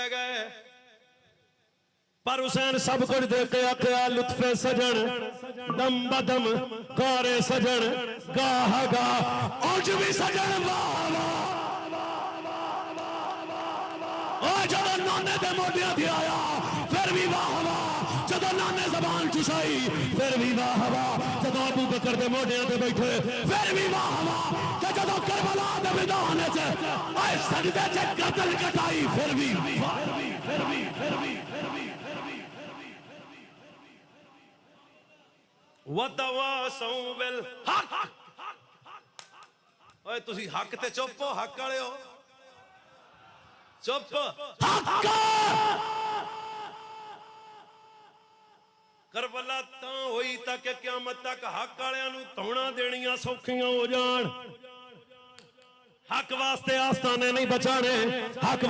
लै गए। पर हुसैन सब कुछ देख के आखिया लुत्फे सजन दम बदम गारे सजन गाह गा आज भी सजन वाह वाह। जब नाने दे मोढियां ते आया फिर भी वाह वाह। जब नाने जबान चुसाई फिर भी वाह वाह। जब अबू बकर दे मोढियां ते बैठे फिर भी वाह वाह। जब करबला दे मैदान च आए सजदे च गर्दन कटाई फिर भी वतवासौ बिल हक। ओए तुसी हक ते चुप हो, हक वाले हो चुप। हक करबला तां होई तक क़यामत तक हक वालियां नूं धौणा देणियां सौखियां हो जाण। हक वास्ते आस्ताने नहीं बचाने, हक